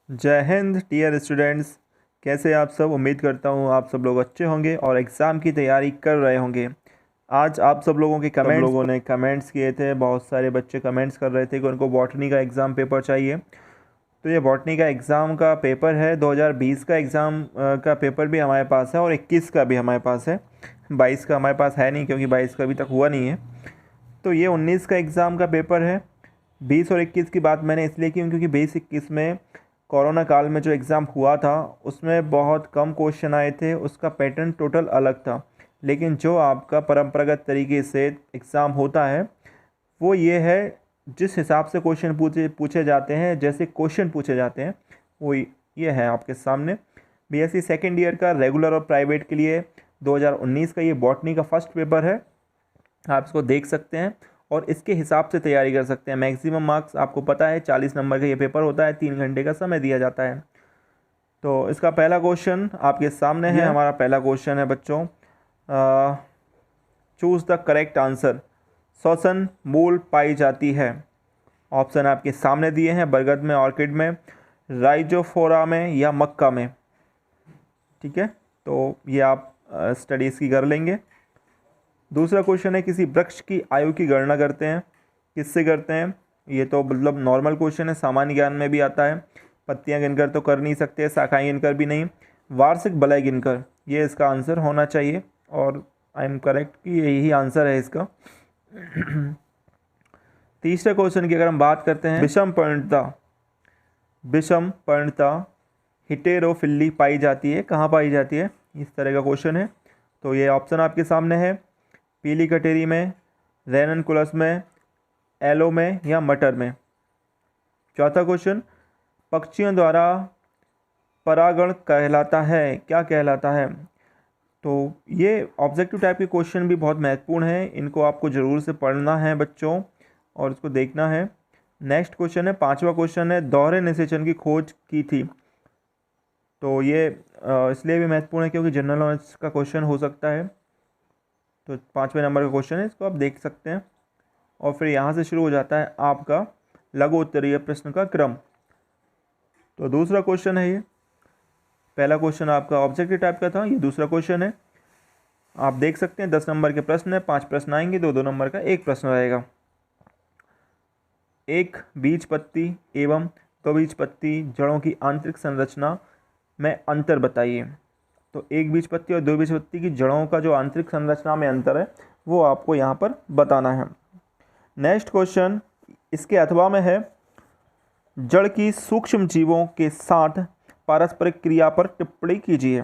जय Hind dear students. कैसे आप सब? उम्मीद करता हूँ आप सब लोग अच्छे होंगे और एग्ज़ाम की तैयारी कर रहे होंगे। आज आप सब लोगों के कमेंट्स, लोगों ने कमेंट्स किए थे, बहुत सारे बच्चे कमेंट्स कर रहे थे कि उनको बॉटनी का एग्ज़ाम पेपर चाहिए। तो ये बॉटनी का एग्ज़ाम का पेपर है। 2020 का एग्ज़ाम का पेपर भी हमारे पास है और 21 का भी हमारे पास है। 22 का हमारे पास है नहीं, क्योंकि 22 का अभी तक हुआ नहीं है। तो ये 19 का एग्ज़ाम का पेपर है। 20 और 21 की बात मैंने इसलिए की क्योंकि 20-21 में कोरोना काल में जो एग्ज़ाम हुआ था उसमें बहुत कम क्वेश्चन आए थे, उसका पैटर्न टोटल अलग था। लेकिन जो आपका परंपरागत तरीके से एग्ज़ाम होता है वो ये है, जिस हिसाब से क्वेश्चन पूछे जाते हैं, जैसे क्वेश्चन पूछे जाते हैं वो ये है आपके सामने। बीएससी सेकेंड ईयर का रेगुलर और प्राइवेट के लिए 2019 का ये बॉटनी का फर्स्ट पेपर है। आप इसको देख सकते हैं और इसके हिसाब से तैयारी कर सकते हैं। मैक्सिमम मार्क्स आपको पता है 40 नंबर का ये पेपर होता है, 3 घंटे का समय दिया जाता है। तो इसका पहला क्वेश्चन आपके सामने है। हमारा पहला क्वेश्चन है बच्चों, चूज़ द करेक्ट आंसर। श्वसन मूल पाई जाती है। ऑप्शन आपके सामने दिए हैं, बरगद में, ऑर्किड में, राइजोफोरा में या मक्का में। ठीक है, तो ये आप स्टडीज़ की कर लेंगे। दूसरा क्वेश्चन है, किसी वृक्ष की आयु की गणना करते हैं। किससे करते हैं? ये तो मतलब नॉर्मल क्वेश्चन है, सामान्य ज्ञान में भी आता है। पत्तियां गिनकर तो कर नहीं सकते, शाखाएं गिनकर भी नहीं, वार्षिक वलय गिनकर, ये इसका आंसर होना चाहिए। और आई एम करेक्ट कि यही आंसर है इसका। तीसरे क्वेश्चन की अगर हम बात करते हैं, विषम पर्णता हिटेरोफिली पाई जाती है, कहाँ पाई जाती है, इस तरह का क्वेश्चन है। तो ये ऑप्शन आपके सामने है, पीली कटेरी में, रेननकुलस में, एलो में या मटर में। चौथा क्वेश्चन, पक्षियों द्वारा परागण कहलाता है, क्या कहलाता है? तो ये ऑब्जेक्टिव टाइप के क्वेश्चन भी बहुत महत्वपूर्ण है, इनको आपको ज़रूर से पढ़ना है बच्चों और इसको देखना है। नेक्स्ट क्वेश्चन है, पांचवा क्वेश्चन है, दोहरे निषेचन की खोज की थी। तो ये इसलिए भी महत्वपूर्ण है क्योंकि जनरल नॉलेज का क्वेश्चन हो सकता है। तो 5वें नंबर का क्वेश्चन है, इसको आप देख सकते हैं। और फिर यहाँ से शुरू हो जाता है आपका लघु उत्तरीय प्रश्न का क्रम। तो दूसरा क्वेश्चन है ये। पहला क्वेश्चन आपका ऑब्जेक्टिव टाइप का था, ये दूसरा क्वेश्चन है। आप देख सकते हैं 10 नंबर के प्रश्न है, 5 प्रश्न आएंगे, 2-2 नंबर का एक प्रश्न रहेगा। एक बीजपत्ती एवं द्विबीजपत्ती जड़ों की आंतरिक संरचना में अंतर बताइए। तो एक बीजपत्ती और द्विबीजपत्ती की जड़ों का जो आंतरिक संरचना में अंतर है वो आपको यहाँ पर बताना है। नेक्स्ट क्वेश्चन इसके अथवा में है, जड़ की सूक्ष्म जीवों के साथ पारस्परिक क्रिया पर टिप्पणी कीजिए।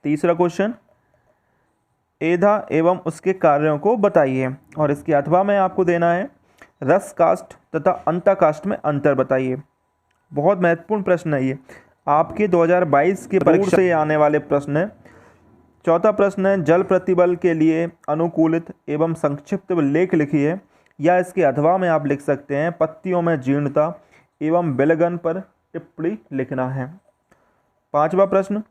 तीसरा क्वेश्चन, एधा एवं उसके कार्यों को बताइए। और इसके अथवा में आपको देना है, रस काष्ठ तथा अंतःकाष्ठ में अंतर बताइए। बहुत महत्वपूर्ण प्रश्न है ये, आपके 2022 के परीक्षा से आने वाले प्रश्न है। चौथा प्रश्न है, जल प्रतिबल के लिए अनुकूलित एवं संक्षिप्त लेख लिखिए, या इसके अथवा में आप लिख सकते हैं, पत्तियों में जीर्णता एवं विलगन पर टिप्पणी लिखना है। पांचवा प्रश्न,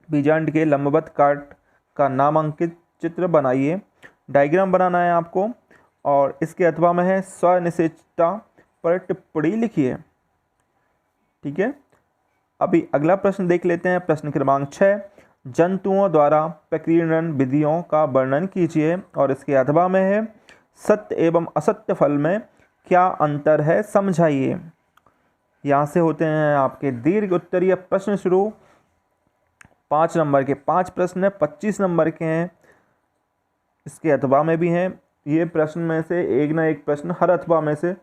बीजांड के लंबवत काट का नामांकित चित्र बनाइए। डायग्राम बनाना है आपको और इसके अथवा में है, स्वनिश्चितता पर टिप्पणी लिखिए। ठीक है, अभी अगला प्रश्न देख लेते हैं। प्रश्न क्रमांक 6, जंतुओं द्वारा प्रकीर्णन विधियों का वर्णन कीजिए। और इसके अथवा में है, सत्य एवं असत्य फल में क्या अंतर है समझाइए। यहाँ से होते हैं आपके दीर्घ उत्तरीय प्रश्न शुरू। 5 नंबर के 5 प्रश्न है, 25 नंबर के हैं, इसके अथवा में भी हैं। ये प्रश्न में से एक ना एक प्रश्न, हर अथवा में से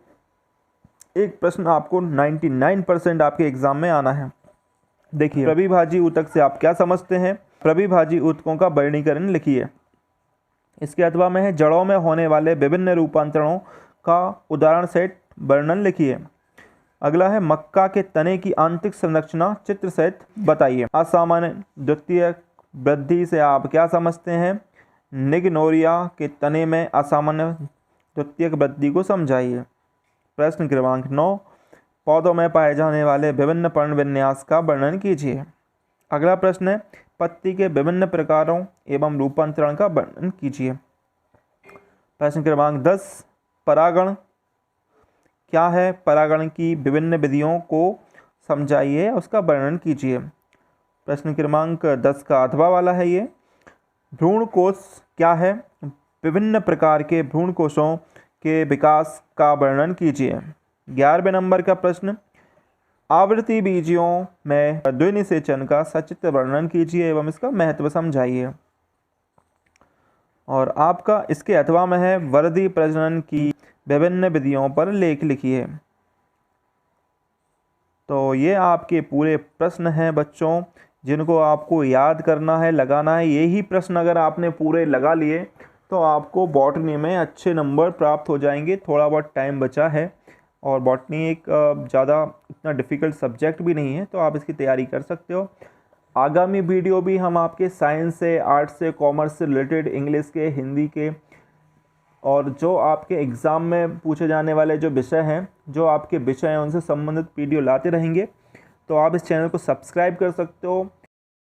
एक प्रश्न आपको 99% आपके एग्जाम में आना है। देखिए, प्रविभाजी ऊतक से आप क्या समझते हैं? प्रविभाजी ऊतकों का वर्गीकरण लिखिए। इसके अथवा में है, जड़ों में होने वाले विभिन्न रूपांतरणों का उदाहरण सहित वर्णन लिखिए। अगला है, मक्का के तने की आंतरिक संरचना चित्र सहित बताइए। असामान्य द्वितीयक वृद्धि से आप क्या समझते हैं? निग्नोरिया के तने में असामान्य द्वितीयक वृद्धि को समझाइए। प्रश्न क्रमांक 9, पौधों में पाए जाने वाले विभिन्न पर्ण विन्यास का वर्णन कीजिए। अगला प्रश्न है, पत्ती के विभिन्न प्रकारों एवं रूपांतरण का वर्णन कीजिए। प्रश्न क्रमांक 10, परागण क्या है? परागण की विभिन्न विधियों को समझाइए, उसका वर्णन कीजिए। प्रश्न क्रमांक 10 का अथवा वाला है ये। भ्रूण कोश क्या है? विभिन्न प्रकार के भ्रूण कोशों के विकास का वर्णन कीजिए। 11वें नंबर का प्रश्न, आवृत्ति बीजियों में द्विनिषेचन का सचित्र वर्णन कीजिए एवं इसका महत्व समझाइए। और आपका इसके अथवा में है, वृद्धि प्रजनन की विभिन्न विधियों पर लेख लिखिए। तो ये आपके पूरे प्रश्न हैं बच्चों, जिनको आपको याद करना है, लगाना है। यही प्रश्न अगर आपने पूरे लगा लिए तो आपको बॉटनी में अच्छे नंबर प्राप्त हो जाएंगे। थोड़ा बहुत टाइम बचा है और बॉटनी एक ज़्यादा इतना डिफ़िकल्ट सब्जेक्ट भी नहीं है, तो आप इसकी तैयारी कर सकते हो। आगामी वीडियो भी हम आपके साइंस से, आर्ट्स से, कॉमर्स से रिलेटेड, इंग्लिश के, हिंदी के और जो आपके एग्ज़ाम में पूछे जाने वाले जो विषय हैं, उनसे संबंधित वीडियो लाते रहेंगे। तो आप इस चैनल को सब्सक्राइब कर सकते हो।